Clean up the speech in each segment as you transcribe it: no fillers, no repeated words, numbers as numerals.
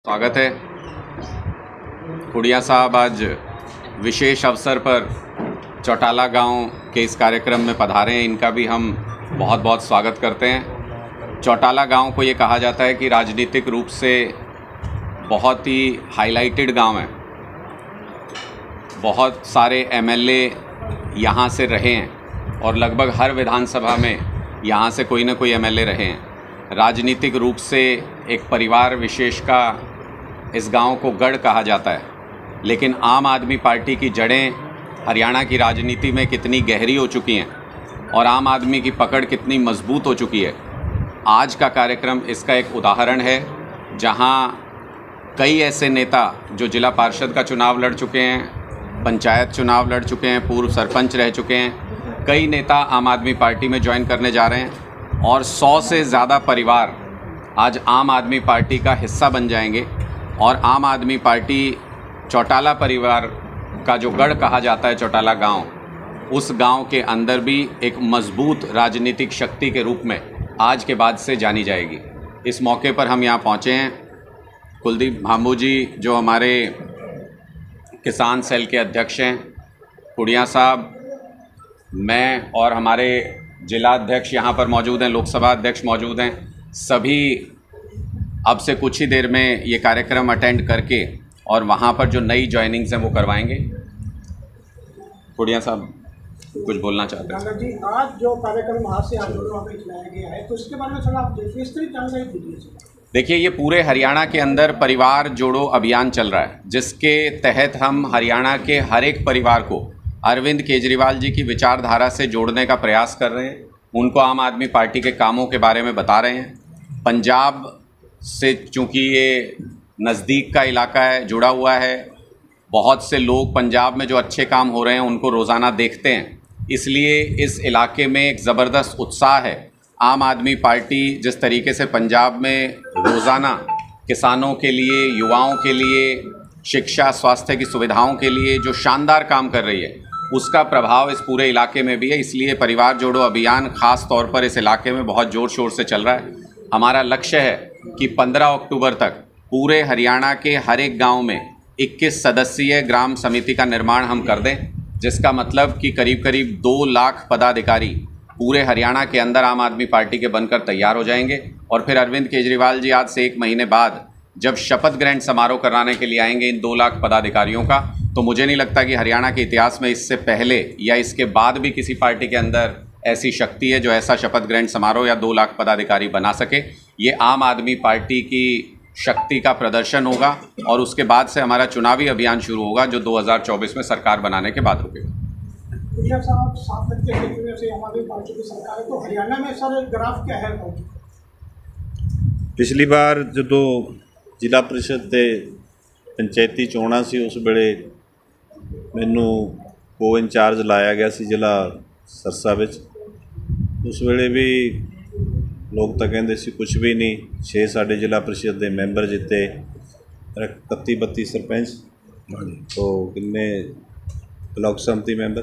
स्वागत है। खुड़िया साहब आज विशेष अवसर पर चौटाला गांव के इस कार्यक्रम में पधारे हैं। इनका भी हम बहुत बहुत स्वागत करते हैं। चौटाला गांव को ये कहा जाता है कि राजनीतिक रूप से बहुत ही हाईलाइटेड गांव है। बहुत सारे एमएलए यहाँ से रहे हैं और लगभग हर विधानसभा में यहाँ से कोई ना कोई एमएलए रहे हैं। राजनीतिक रूप से एक परिवार विशेष का इस गांव को गढ़ कहा जाता है, लेकिन आम आदमी पार्टी की जड़ें हरियाणा की राजनीति में कितनी गहरी हो चुकी हैं और आम आदमी की पकड़ कितनी मजबूत हो चुकी है, आज का कार्यक्रम इसका एक उदाहरण है। जहां कई ऐसे नेता जो जिला पार्षद का चुनाव लड़ चुके हैं, पंचायत चुनाव लड़ चुके हैं, पूर्व सरपंच रह चुके हैं, कई नेता आम आदमी पार्टी में ज्वाइन करने जा रहे हैं और 100 से ज़्यादा परिवार आज आम आदमी पार्टी का हिस्सा बन जाएंगे। और आम आदमी पार्टी चौटाला परिवार का जो गढ़ कहा जाता है चौटाला गांव, उस गांव के अंदर भी एक मजबूत राजनीतिक शक्ति के रूप में आज के बाद से जानी जाएगी। इस मौके पर हम यहाँ पहुँचे हैं। कुलदीप भांबू जी जो हमारे किसान सेल के अध्यक्ष हैं, खुड़िया साहब, मैं और हमारे जिला अध्यक्ष यहाँ पर मौजूद हैं, लोकसभा अध्यक्ष मौजूद हैं। सभी अब से कुछ ही देर में ये कार्यक्रम अटेंड करके और वहाँ पर जो नई ज्वाइनिंग्स हैं वो करवाएंगे। खुड़िया साहब कुछ बोलना चाहते हैं? जी, आज जो कार्यक्रम आज से आंदोलन में चलाया गया है, तो इसके बारे में थोड़ा आप विस्तृत जानकारी दीजिए। देखिए, ये पूरे हरियाणा के अंदर परिवार जोड़ो अभियान चल रहा है, जिसके तहत हम हरियाणा के हर एक परिवार को अरविंद केजरीवाल जी की विचारधारा से जोड़ने का प्रयास कर रहे हैं। उनको आम आदमी पार्टी के कामों के बारे में बता रहे हैं। पंजाब से चूँकि ये नज़दीक का इलाका है, जुड़ा हुआ है, बहुत से लोग पंजाब में जो अच्छे काम हो रहे हैं उनको रोज़ाना देखते हैं, इसलिए इस इलाके में एक ज़बरदस्त उत्साह है। आम आदमी पार्टी जिस तरीके से पंजाब में रोज़ाना किसानों के लिए, युवाओं के लिए, शिक्षा स्वास्थ्य की सुविधाओं के लिए जो शानदार काम कर रही है, उसका प्रभाव इस पूरे इलाके में भी है। इसलिए परिवार जोड़ो अभियान ख़ास तौर पर इस इलाके में बहुत ज़ोर शोर से चल रहा है। हमारा लक्ष्य है कि 15 अक्टूबर तक पूरे हरियाणा के हर एक गांव में 21 सदस्यीय ग्राम समिति का निर्माण हम कर दें, जिसका मतलब कि करीब करीब 2 लाख पदाधिकारी पूरे हरियाणा के अंदर आम आदमी पार्टी के बनकर तैयार हो जाएंगे। और फिर अरविंद केजरीवाल जी आज से 1 महीने बाद जब शपथ ग्रहण समारोह कराने के लिए आएंगे इन 2 लाख पदाधिकारियों का, तो मुझे नहीं लगता कि हरियाणा के इतिहास में इससे पहले या इसके बाद भी किसी पार्टी के अंदर ऐसी शक्ति है जो ऐसा शपथ ग्रहण समारोह या 2 लाख पदाधिकारी बना सके। ये आम आदमी पार्टी की शक्ति का प्रदर्शन होगा और उसके बाद से हमारा चुनावी अभियान शुरू होगा जो 2024 में सरकार बनाने के बाद रुकेगा। साहब, 7 तक के से आम आदमी पार्टी की सरकार है, तो हरियाणा में सर ग्राफ क्या है? पिछली बार जो जिला परिषद के पंचायती चोणां सी उस वेले मैनू को इंचार्ज लाया गया सी जिला सरसा विच। उस वेले भी लोग तो कहते सी कुछ भी नहीं, 6 साढ़े जिला परिषद के मैंबर जिते, 31-32 सरपंच, तो किन्ने ब्लॉक समति मैंबर,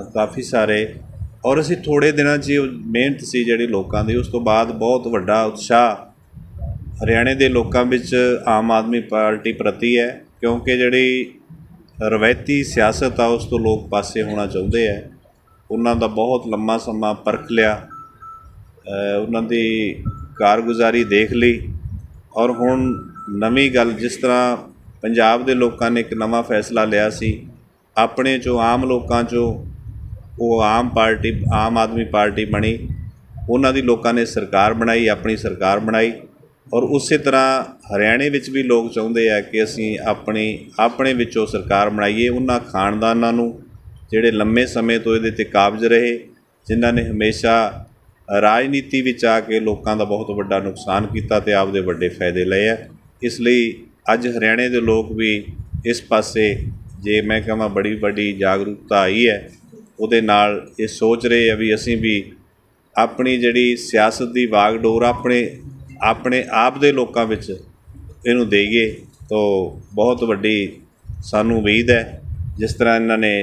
काफ़ी सारे। और असी थोड़े दिनों मेहनत सी जी लोगों की, उस तो बाद बहुत वड्डा उत्साह हरियाणे के लोगों विच आम आदमी पार्टी प्रति है, क्योंकि जी रवायती सियासत आ उस तो लोग पासे होना चाहते हैं। उन्हों का बहुत लंबा समा परख लिया, उन्होंने कारगुजारी देख ली, और हुण नवी गल जिस तरह पंजाब के लोगों ने एक नवा फैसला लिया सी, अपने चो आम लोगों चो वो आम आदमी पार्टी बनी, उन्होंने लोगों ने सरकार बनाई, अपनी सरकार बनाई। और उस तरह हरियाणे विच भी लोग चाहते हैं कि असी अपने विचों सरकार बनाइए। उन्होंने खानदानों नूं जिहड़े लंबे समय तो ये काबज रहे, जिन्हों ने हमेशा राजनीति विच आके लोगों का बहुत बड़ा नुकसान किया तो आपदे बड़े फायदे लए है। इसलिए अज हरियाणे के लोग भी इस पासे जे मैं कहा बड़ी बड़ी जागरूकता आई है, उहदे नाल ये सोच रहे हैं भी असी भी अपनी जिहड़ी सियासत की वागडोर अपने आप दे लोकां विच इहनूं देईए, तो बहुत वड्डी सानूं उम्मीद है। जिस तरह इन्होंने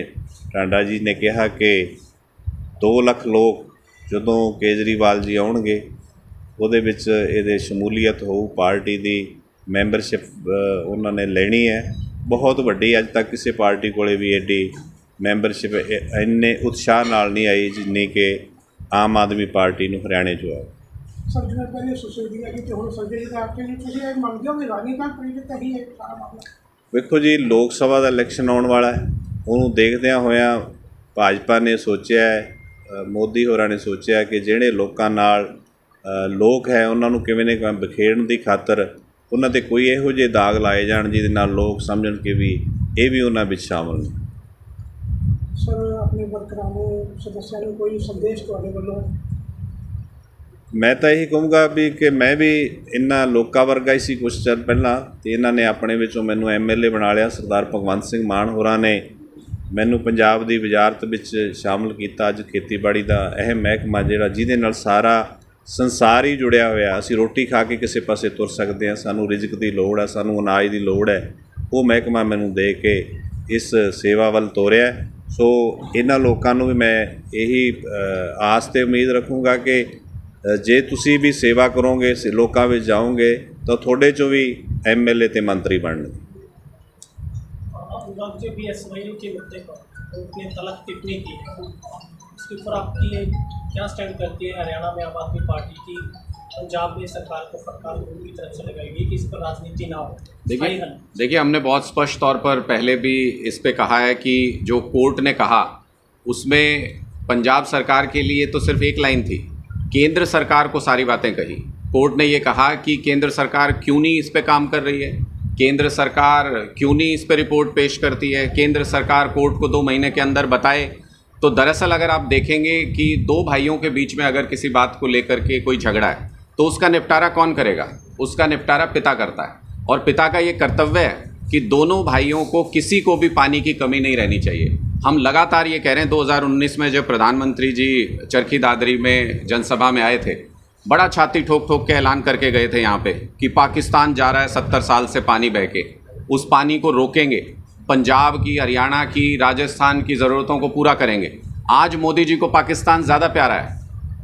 टांडा जी ने कहा कि 2 लाख लोग जदों केजरीवाल जी आउणगे, ਉਹਦੇ ਵਿੱਚ ਇਹਦੇ ਸ਼ਮੂਲੀਅਤ ਹੋਊ पार्टी की ਮੈਂਬਰਸ਼ਿਪ ਉਹਨਾਂ ਨੇ ਲੈਣੀ ਹੈ। ਬਹੁਤ ਵੱਡੀ ਅੱਜ ਤੱਕ ਕਿਸੇ ਪਾਰਟੀ ਕੋਲੇ ਵੀ ਐਡੀ ਮੈਂਬਰਸ਼ਿਪ ਇੰਨੇ ਉਤਸ਼ਾਹ ਨਾਲ ਨਹੀਂ ਆਈ ਜਿੰਨੀ ਕਿ ਆਮ ਆਦਮੀ ਪਾਰਟੀ ਨੂੰ ਹਰਿਆਣੇ 'ਚੋਂ ਆਈ। ਸਰ ਜਿਵੇਂ ਪਹਿਲੇ ਸੁਸ਼ੀਲ ਜੀ ਤੇ ਹੁਣ ਸੰਜੇ ਜੀ ਦਾ ਆਪਕੇ ਲਈ ਤੁਸੀਂ ਇਹ ਮੰਨਦੇ ਹੋ ਕਿ ਰਾਜਨੀਤਿਕ ਪ੍ਰੇਰਿਤ ਹੀ ਹੈ ਸਾਰਾ ਮਾਮਲਾ? ਵੇਖੋ ਜੀ, ਲੋਕ ਸਭਾ ਦਾ ਇਲੈਕਸ਼ਨ ਆਉਣ ਵਾਲਾ ਹੈ, ਉਹਨੂੰ ਦੇਖਦਿਆਂ ਹੋਇਆਂ ਭਾਜਪਾ ਨੇ ਸੋਚਿਆ ਹੈ, ਮੋਦੀ ਹੋਰਾਂ ਨੇ ਸੋਚਿਆ ਕਿ ਜਿਹੜੇ ਲੋਕਾਂ ਨਾਲ ਲੋਕ ਹੈ ਉਹਨਾਂ ਨੂੰ ਕਿਵੇਂ ਨੇ ਬਖੇੜਨ ਦੀ ਖਾਤਰ ਉਹਨਾਂ 'ਤੇ ਕੋਈ ਇਹੋ ਜਿਹੇ ਦਾਗ ਲਾਏ ਜਾਣ ਜਿਹਦੇ ਨਾਲ ਲੋਕ ਸਮਝਣ ਕਿ ਵੀ ਇਹ ਵੀ ਉਹਨਾਂ ਵਿੱਚ ਸ਼ਾਮਲ ਨੇ। ਸਰ ਆਪਣੇ ਵਰਕਰਾਂ ਨੂੰ ਸਦੱਸਿਆਂ ਨੂੰ ਕੋਈ ਸੰਦੇਸ਼ ਤੁਹਾਡੇ ਵੱਲੋਂ? ਮੈਂ ਤਾਂ ਇਹੀ ਕਹੂੰਗਾ ਵੀ ਕਿ ਮੈਂ ਵੀ ਇਹਨਾਂ ਲੋਕਾਂ ਵਰਗਾ ਹੀ ਸੀ ਕੁਛ ਚਿਰ ਪਹਿਲਾਂ, ਅਤੇ ਇਹਨਾਂ ਨੇ ਆਪਣੇ ਵਿੱਚੋਂ ਮੈਨੂੰ MLA ਬਣਾ ਲਿਆ। ਸਰਦਾਰ ਭਗਵੰਤ ਸਿੰਘ ਮਾਨ ਹੋਰਾਂ ਨੇ ਮੈਨੂੰ ਪੰਜਾਬ ਦੀ ਵਜ਼ਾਰਤ ਵਿੱਚ ਸ਼ਾਮਲ ਕੀਤਾ। ਅੱਜ ਖੇਤੀਬਾੜੀ ਦਾ ਅਹਿਮ ਮਹਿਕਮਾ ਜਿਹੜਾ ਜਿਹਦੇ ਨਾਲ ਸਾਰਾ ਸੰਸਾਰ ਹੀ ਜੁੜਿਆ ਹੋਇਆ, ਅਸੀਂ ਰੋਟੀ ਖਾ ਕੇ ਕਿਸੇ ਪਾਸੇ ਤੁਰ ਸਕਦੇ ਹਾਂ, ਸਾਨੂੰ ਰਿਜ਼ਕ ਦੀ ਲੋੜ ਹੈ, ਸਾਨੂੰ ਅਨਾਜ ਦੀ ਲੋੜ ਹੈ, ਉਹ ਮਹਿਕਮਾ ਮੈਨੂੰ ਦੇ ਕੇ ਇਸ ਸੇਵਾ ਵੱਲ ਤੋਰਿਆ। ਸੋ ਇਹਨਾਂ ਲੋਕਾਂ ਨੂੰ ਵੀ ਮੈਂ ਇਹੀ ਆਸ ਤੇ ਉਮੀਦ ਰੱਖੂੰਗਾ ਕਿ ਜੇ ਤੁਸੀਂ ਵੀ ਸੇਵਾ ਕਰੋਗੇ, ਲੋਕਾਂ ਵਿੱਚ ਜਾਓਗੇ ਤਾਂ ਤੁਹਾਡੇ 'ਚੋਂ ਵੀ MLA ਤੇ ਮੰਤਰੀ ਬਣਨਗੇ। जो BSY के मुद्दे पर उनने तलब टिप्पणी की है, उसके ऊपर आपकी क्या स्टैंड करती है हरियाणा में आम आदमी पार्टी की? पंजाब में सरकार को फटकार उनकी तरफ से लगाएगी कि इस पर राजनीति ना हो? देखिए हमने बहुत स्पष्ट तौर पर पहले भी इस पे कहा है कि जो कोर्ट ने कहा उसमें पंजाब सरकार के लिए तो सिर्फ एक लाइन थी, केंद्र सरकार को सारी बातें कही। कोर्ट ने ये कहा कि केंद्र सरकार क्यों नहीं इस पे काम कर रही है, केंद्र सरकार क्यों नहीं इस पर रिपोर्ट पेश करती है, केंद्र सरकार कोर्ट को 2 महीने के अंदर बताए। तो दरअसल अगर आप देखेंगे कि 2 भाइयों के बीच में अगर किसी बात को लेकर के कोई झगड़ा है तो उसका निपटारा कौन करेगा? उसका निपटारा पिता करता है, और पिता का ये कर्तव्य है कि दोनों भाइयों को किसी को भी पानी की कमी नहीं रहनी चाहिए। हम लगातार ये कह रहे हैं, 2019 में जब प्रधानमंत्री जी चरखी दादरी में जनसभा में आए थे, बड़ा छाती ठोक ठोक के ऐलान करके गए थे यहाँ पे कि पाकिस्तान जा रहा है 70 साल से पानी बह के, उस पानी को रोकेंगे, पंजाब की, हरियाणा की, राजस्थान की ज़रूरतों को पूरा करेंगे। आज मोदी जी को पाकिस्तान ज़्यादा प्यारा है,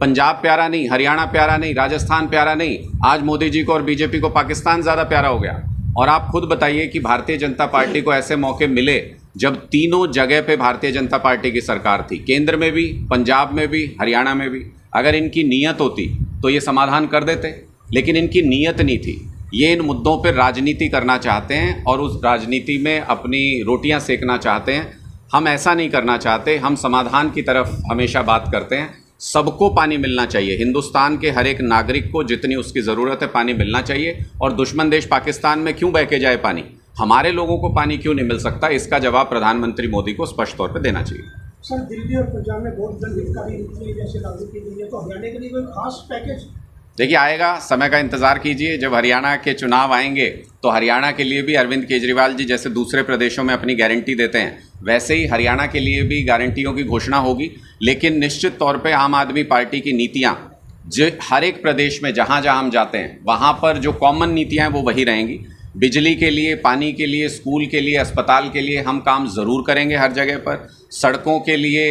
पंजाब प्यारा नहीं, हरियाणा प्यारा नहीं, राजस्थान प्यारा नहीं, आज मोदी जी को और बीजेपी को पाकिस्तान ज़्यादा प्यारा हो गया। और आप खुद बताइए कि भारतीय जनता पार्टी को ऐसे मौके मिले जब तीनों जगह पे भारतीय जनता पार्टी की सरकार थी, केंद्र में भी, पंजाब में भी, हरियाणा में भी। अगर इनकी नीयत होती तो ये समाधान कर देते, लेकिन इनकी नीयत नहीं थी। ये इन मुद्दों पर राजनीति करना चाहते हैं और उस राजनीति में अपनी रोटियां सेकना चाहते हैं। हम ऐसा नहीं करना चाहते, हम समाधान की तरफ हमेशा बात करते हैं। सबको पानी मिलना चाहिए, हिंदुस्तान के हर एक नागरिक को जितनी उसकी ज़रूरत है पानी मिलना चाहिए। और दुश्मन देश पाकिस्तान में क्यों बह के जाए पानी, हमारे लोगों को पानी क्यों नहीं मिल सकता, इसका जवाब प्रधानमंत्री मोदी को स्पष्ट तौर पर देना चाहिए। सर दिल्ली और पंजाब में बहुत जन हितकारी नीति जैसे लागू की गई है, तो हरियाणा के लिए कोई खास पैकेज? देखिए आएगा, समय का इंतज़ार कीजिए। जब हरियाणा के चुनाव आएंगे तो हरियाणा के लिए भी अरविंद केजरीवाल जी जैसे दूसरे प्रदेशों में अपनी गारंटी देते हैं, वैसे ही हरियाणा के लिए भी गारंटियों की घोषणा होगी। लेकिन निश्चित तौर पे आम आदमी पार्टी की नीतियाँ जो हर एक प्रदेश में जहाँ जहाँ हम जाते हैं वहाँ पर जो कॉमन नीतियाँ हैं वो वही रहेंगी। बिजली के लिए, पानी के लिए, स्कूल के लिए, अस्पताल के लिए हम काम ज़रूर करेंगे हर जगह पर। सड़कों के लिए,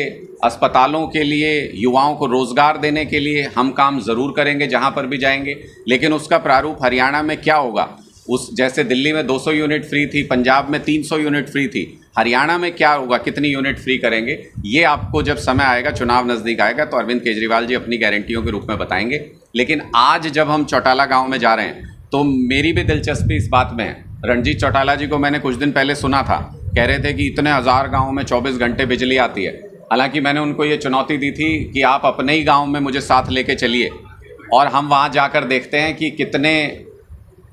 अस्पतालों के लिए, युवाओं को रोज़गार देने के लिए हम काम ज़रूर करेंगे जहाँ पर भी जाएंगे। लेकिन उसका प्रारूप हरियाणा में क्या होगा, उस जैसे दिल्ली में 200 यूनिट फ्री थी, पंजाब में 300 यूनिट फ्री थी, हरियाणा में क्या होगा, कितनी यूनिट फ्री करेंगे, ये आपको जब समय आएगा, चुनाव नज़दीक आएगा तो अरविंद केजरीवाल जी अपनी गारंटियों के रूप में बताएंगे। लेकिन आज जब हम चौटाला गाँव में जा रहे हैं तो मेरी भी दिलचस्पी इस बात में है। रणजीत चौटाला जी को मैंने कुछ दिन पहले सुना था, कह रहे थे कि इतने हज़ार गाँव में 24 घंटे बिजली आती है। हालांकि मैंने उनको ये चुनौती दी थी कि आप अपने ही गांव में मुझे साथ लेके चलिए और हम वहाँ जाकर देखते हैं कि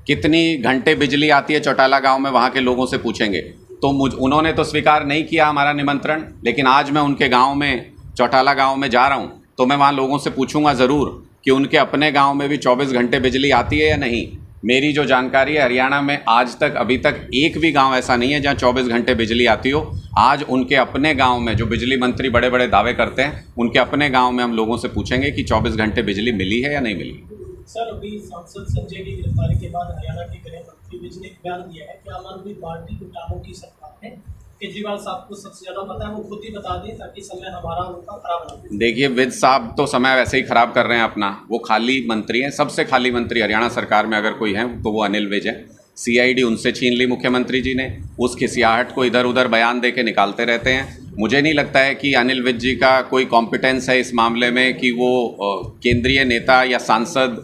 कितनी घंटे बिजली आती है चौटाला गांव में, वहाँ के लोगों से पूछेंगे। तो उन्होंने तो स्वीकार नहीं किया हमारा निमंत्रण, लेकिन आज मैं उनके गाँव में, चौटाला गाँव में जा रहा हूँ तो मैं वहाँ लोगों से पूछूँगा ज़रूर कि उनके अपने गाँव में भी 24 घंटे बिजली आती है या नहीं। मेरी जो जानकारी है, हरियाणा में आज तक अभी तक एक भी गांव ऐसा नहीं है जहां 24 घंटे बिजली आती हो। आज उनके अपने गांव में, जो बिजली मंत्री बड़े बड़े दावे करते हैं, उनके अपने गांव में हम लोगों से पूछेंगे कि 24 घंटे बिजली मिली है या नहीं मिली। सर अभी सांसद संजय की गिरफ्तारी के बाद हरियाणा के गृह मंत्री विज ने एक बयान दिया है कि आम आदमी पार्टी घोटालों की सरकार है। केजरीवाल साहब को सबसे ज़्यादा पता है, वो खुद ही बता दें ताकि समय हमारा उनका खराब ना हो। देखिए विज साहब तो समय वैसे ही ख़राब कर रहे हैं अपना, वो खाली मंत्री हैं, सबसे खाली मंत्री हरियाणा सरकार में अगर कोई है तो वो अनिल विज हैं। सीआईडी उनसे छीन ली मुख्यमंत्री जी ने। उस खिसियाहट को इधर उधर बयान दे के निकालते रहते हैं। मुझे नहीं लगता है कि अनिल विज जी का कोई कॉम्पिटेंस है इस मामले में कि वो केंद्रीय नेता या सांसद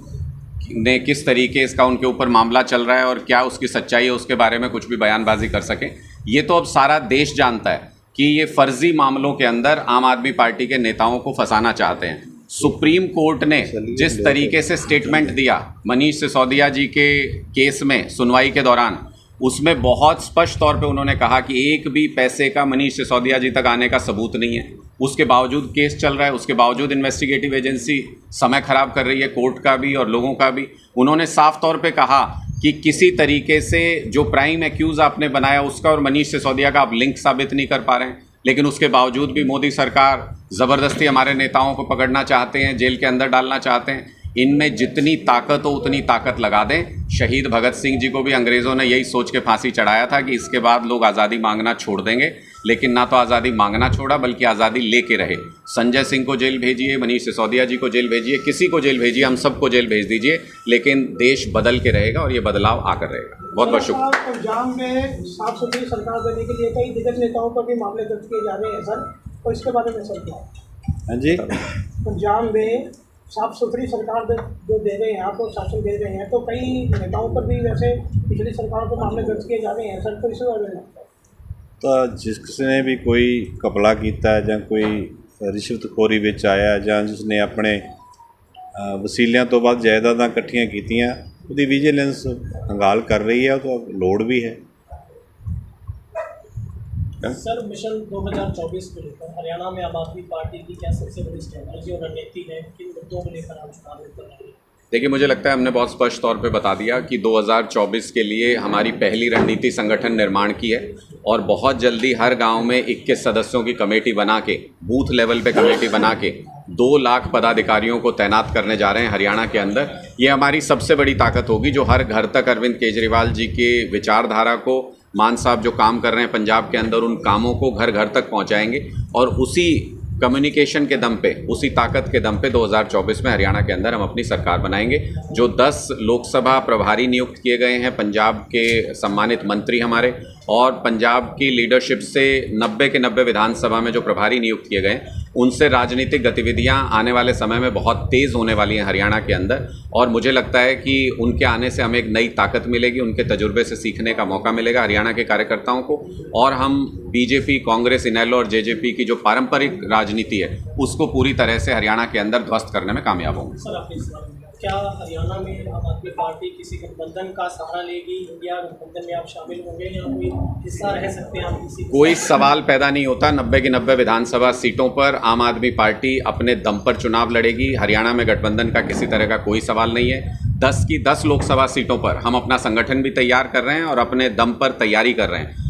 ने किस तरीके इसका उनके ऊपर मामला चल रहा है और क्या उसकी सच्चाई है उसके बारे में कुछ भी बयानबाजी कर सकें। ये तो अब सारा देश जानता है कि ये फर्जी मामलों के अंदर आम आदमी पार्टी के नेताओं को फंसाना चाहते हैं। सुप्रीम कोर्ट ने जिस तरीके से स्टेटमेंट दिया मनीष सिसोदिया जी के केस में सुनवाई के दौरान, उसमें बहुत स्पष्ट तौर पे उन्होंने कहा कि एक भी पैसे का मनीष सिसोदिया जी तक आने का सबूत नहीं है। उसके बावजूद केस चल रहा है, उसके बावजूद इन्वेस्टिगेटिव एजेंसी समय खराब कर रही है, कोर्ट का भी और लोगों का भी। उन्होंने साफ तौर पे कहा कि किसी तरीके से जो प्राइम एक्यूज़ आपने बनाया उसका और मनीष सिसोदिया का आप लिंक साबित नहीं कर पा रहे हैं। लेकिन उसके बावजूद भी मोदी सरकार ज़बरदस्ती हमारे नेताओं को पकड़ना चाहते हैं, जेल के अंदर डालना चाहते हैं। इनमें जितनी ताकत हो उतनी ताकत लगा दें। शहीद भगत सिंह जी को भी अंग्रेज़ों ने यही सोच के फांसी चढ़ाया था कि इसके बाद लोग आज़ादी मांगना छोड़ देंगे, लेकिन ना तो आज़ादी मांगना छोड़ा बल्कि आज़ादी लेके रहे। संजय सिंह को जेल भेजिए, मनीष सिसोदिया जी को जेल भेजिए, किसी को जेल भेजिए, हम सबको जेल भेज दीजिए, लेकिन देश बदल के रहेगा और ये बदलाव आकर रहेगा। बहुत बहुत शुक्रिया। पंजाब में साफ सुथरी सरकार देने के लिए कई दिग्गज नेताओं पर भी मामले दर्ज किए जा रहे हैं सर, तो इसके बारे में सर क्या? हाँ जी, पंजाब में साफ सुथरी सरकार जो दे रहे हैं आपको शासन दे रहे हैं, तो कई नेताओं पर भी वैसे पिछली सरकार को मामले दर्ज किए जा रहे हैं सर, तो इस बारे में तो जिसने भी कोई कपला किया ਜਾਂ कोई रिश्वतखोरी ਵਿੱਚ ਆਇਆ ਜਾਂ ਜਿਸਨੇ ਆਪਣੇ ਵਸੀਲਿਆਂ ਤੋਂ ਬਾਅਦ ਜਾਇਦਾਦਾਂ ਇਕੱਠੀਆਂ ਕੀਤੀਆਂ, ਉਹਦੀ ਵਿਜੀਲੈਂਸ ਹੰਗਾਲ ਕਰ ਰਹੀ ਹੈ, ਉਹ ਤਾਂ ਲੋੜ ਵੀ ਹੈ। सर मिशन 2024 को लेकर हरियाणा में आम आदमी पार्टी की क्या सबसे बड़ी स्ट्रैटेजी और रणनीति है, किन मुद्दों को लेकर आप चुनाव लड़ रहे हैं? देखिए, मुझे लगता है हमने बहुत स्पष्ट तौर पे बता दिया कि 2024 के लिए हमारी पहली रणनीति संगठन निर्माण की है और बहुत जल्दी हर गांव में 21 सदस्यों की कमेटी बना के, बूथ लेवल पे कमेटी बना के 2 लाख पदाधिकारियों को तैनात करने जा रहे हैं हरियाणा के अंदर। ये हमारी सबसे बड़ी ताकत होगी जो हर घर तक अरविंद केजरीवाल जी के विचारधारा को, मान साहब जो काम कर रहे हैं पंजाब के अंदर, उन कामों को घर घर तक पहुंचाएंगे और उसी कम्युनिकेशन के दम पे, उसी ताकत के दम पे 2024 में हरियाणा के अंदर हम अपनी सरकार बनाएंगे। जो 10 लोकसभा प्रभारी नियुक्त किए गए हैं पंजाब के सम्मानित मंत्री हमारे, और पंजाब की लीडरशिप से 90 के 90 विधानसभा में जो प्रभारी नियुक्त किए गए, उनसे राजनीतिक गतिविधियां आने वाले समय में बहुत तेज़ होने वाली हैं हरियाणा के अंदर। और मुझे लगता है कि उनके आने से हमें एक नई ताकत मिलेगी, उनके तजुर्बे से सीखने का मौका मिलेगा हरियाणा के कार्यकर्ताओं को, और हम बीजेपी, कांग्रेस, इनेलो और जेजेपी की जो पारंपरिक राजनीति है उसको पूरी तरह से हरियाणा के अंदर ध्वस्त करने में कामयाब होंगे। सर आपके सवाल में, क्या हरियाणा में आम आदमी पार्टी किसी गठबंधन का सहारा लेगी? इंडिया गठबंधन में आप शामिल होंगे या कोई हिस्सा रह सकते हैं आप किसी? कोई सवाल पैदा नहीं होता। 90 की 90 विधानसभा सीटों पर आम आदमी पार्टी अपने दम पर चुनाव लड़ेगी। हरियाणा में गठबंधन का किसी तरह का कोई सवाल नहीं है। 10 की 10 लोकसभा सीटों पर हम अपना संगठन भी तैयार कर रहे हैं और अपने दम पर तैयारी कर रहे हैं।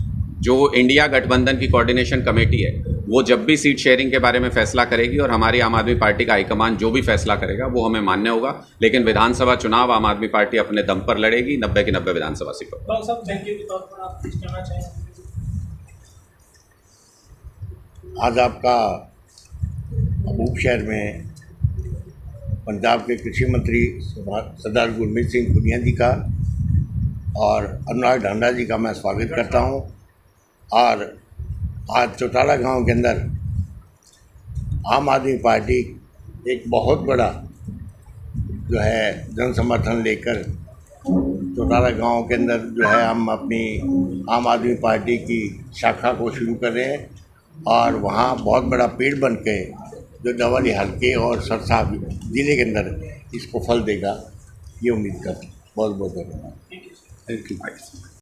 जो इंडिया गठबंधन की कोऑर्डिनेशन कमेटी है वो जब भी सीट शेयरिंग के बारे में फैसला करेगी और हमारी आम आदमी पार्टी का हाईकमान जो भी फैसला करेगा वो हमें मान्य होगा, लेकिन विधानसभा चुनाव आम आदमी पार्टी अपने दम पर लड़ेगी 90 की 90 विधानसभा सीटों पर। साहब थैंक यू के तौर पर आप कुछ कहना चाहेंगे? आज आपका अबूब शहर में पंजाब के कृषि मंत्री सरदार गुरमीत सिंह खुनिया जी का और अनुराग ढांडा जी का मैं स्वागत करता हूं। और आज चौटाला गांव के अंदर आम आदमी पार्टी एक बहुत बड़ा जो है जन समर्थन लेकर चौटाला गांव के अंदर जो है हम अपनी आम आदमी पार्टी की शाखा को शुरू कर रहे हैं और वहाँ बहुत बड़ा पेड़ बन के जो दवाली हल्के और सरसा ज़िले के अंदर इसको फल देगा, ये उम्मीद करते हैं। बहुत बहुत धन्यवाद। Thank you.